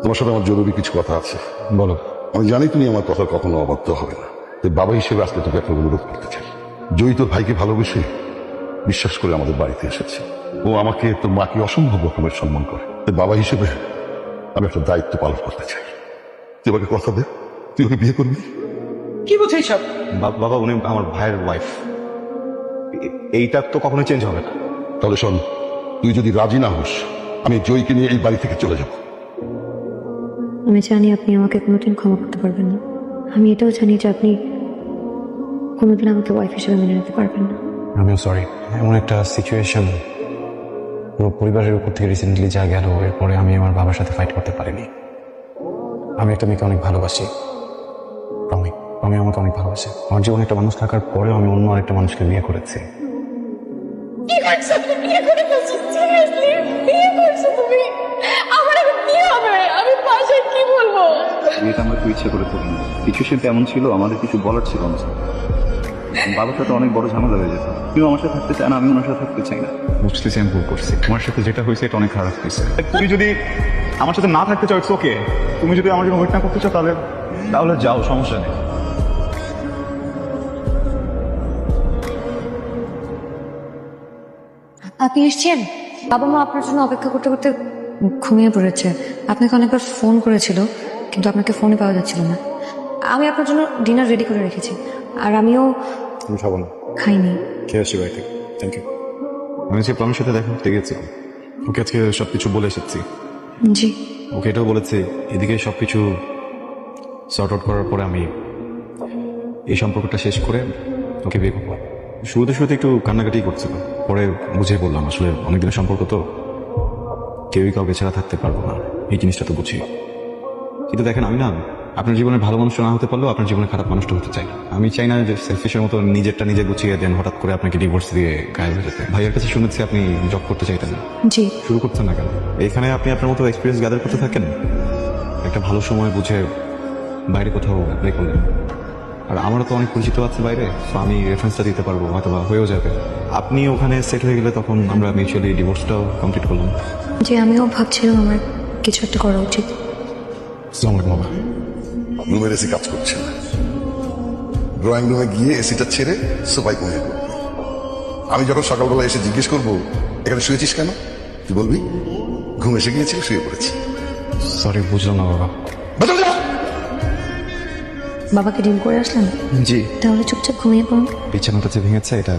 তোমার সাথে আমার জরুরি কিছু কথা আছে। বলো। আমি জানি তুমি আমার কথা কখনো অবাধ্য হবে না, তাই বাবা হিসেবে আজকে তোকে একটা অনুরোধ করতে চাই। জয়ী তোর ভাইকে ভালোবেসে বিশ্বাস করে আমাদের বাড়িতে এসেছে। ও আমাকে, তোর মাকে অসম্ভব রকমের সম্মান করে। তাই বাবা হিসেবে আমি একটা দায়িত্ব পালন করতে চাই। তুই আমাকে কথা দে, তুই ওকে বিয়ে করবি। কি বলছে এইসব? বাবা, উনি আমার ভাইয়ের ওয়াইফ, এইটা তো কখনো চেঞ্জ হবে না। তাহলে শোন, তুই যদি রাজি না হোস, আমি জয়ীকে নিয়ে এই বাড়ি থেকে চলে যাব। আমি জানি আপনি আমাকে কোনোদিন ক্ষমা করতে পারবেন না। আমি এটাও জানি যে আপনি কোনোদিন আমাকে ওয়াইফ হিসেবে মেনে নিতে পারবেন না। আমিও সরি, এমন একটা সিচুয়েশন পুরো পরিবারের উপর থেকে রিসেন্টলি যা গেল, এরপরে আমি আমার বাবার সাথে ফাইট করতে পারিনি। আমি একটা মেয়েকে অনেক ভালোবাসি, আমি আমাকে অনেক ভালোবাসি। আমার জীবনে একটা মানুষ থাকার পরেও আমি অন্য আরেকটা মানুষকে বিয়ে করেছি। কি করছো তুমি? বিয়ে করে ফেলছো? সিরিয়াসলি বিয়ে করছো তুমি? আমার এখন কি হবে? আমি বাসায় কি বলবো? বিয়েটা আমরা একটু ইচ্ছে করে করিনি। সিচুয়েশন এমন ছিল, আমাদের কিছু বলার ছিল না। বাবার সাথে অনেক বড় ঝামেলা হয়ে যেত। কেউ আমার সাথে থাকতে চায় না, আমি ওনার সাথে থাকতে চাই না। বুঝতেছি আমি ভুল করছি, তোমার সাথে যেটা হয়েছে এটা অনেক খারাপ হয়েছে। তুমি যদি আমার সাথে না থাকতে চাও ইটস ওকে, তুমি যদি আমার জন্য ওয়েট না করতে চাও তাহলে তাহলে যাও, সমস্যা নেই। আপনি এসছেন? বাবা মা আপনার জন্য অপেক্ষা করতে করতে ঘুমিয়ে পড়েছে। আপনাকে অনেকবার ফোন করেছিল, কিন্তু আপনাকে ফোনে পাওয়া যাচ্ছিল না। আমি আপনার জন্য ডিনার রেডি করে রেখেছি, আর আমিও আমি খাবো না, খাইনি। খেয়ে আসি বাড়ি থেকে। Thank you. আমি যে প্রমের সাথে দেখা করতে গেছি, ওকে আজকে সবকিছু বলে এসেছি। জি। ওকে এটাও বলেছে এদিকে সবকিছু সর্ট আউট করার পরে আমি এই সম্পর্কটা শেষ করে ওকে বিয়ে করবো। শুরুতে একটু কান্নাকাটি করছিল, পরে বুঝে বললাম আসলে অনেকদিনের সম্পর্ক তো, কেউই কাউকে ছাড়া থাকতে পারবো না, এই জিনিসটা তো বুঝি। কিন্তু দেখেন, আমি না আপনার জীবনে ভালো মানুষ না হতে পারলেও আপনার জীবনে খারাপ মানুষটা হতে চাই না। আমি চাই না যে সেলফিশের মতো নিজেরটা নিজে গুছিয়ে দেন, হঠাৎ করে আপনাকে ডিভোর্স দিয়ে গায়েব হয়ে যেতে। ভাইয়ের কাছে শুনেছি আপনি জব করতে চাইতেন না, জি। শুরু করছেন না কেন? এখানে আপনি আপনার মতো এক্সপিরিয়েন্স গ্যাদার করতে থাকেন, একটা ভালো সময় বুঝে বাইরে কোথাও অ্যাপ্লাই করলেন। আর আমারও তো অনেক পরিচিত আছে বাইরে, তো আমি রেফারেন্সটা দিতে পারবো, হয়তো বা হয়েও যাবে। আপনি ওখানে সেট হয়ে গেলে তখন আমরা মিউচুয়ালি ডিভোর্সটাও কমপ্লিট করলাম। জি, আমিও ভাবছিলাম আমার কিছু একটা করা উচিত। আসসালামু আলাইকুম বাবা। রুমের এসি কাজ করছে না, ড্রয়িং রুমে গিয়ে এসিটা ছেড়ে সোফায় ঘুমিয়ে পড়বি। আমি যখন সকালবেলা এসে জিজ্ঞেস করবো এখানে শুয়েছিস কেন, তুই বলবি ঘুম এসে গিয়েছিল, শুয়ে পড়েছি। সরি, বুঝলাম না বাবা। ভেতরে যা। বাবাকে ডিম করে আসলেন? জি। তাহলে চুপচাপ ঘুমিয়ে পড়ুন। বিছানাটা যে ভেঙেছে এটা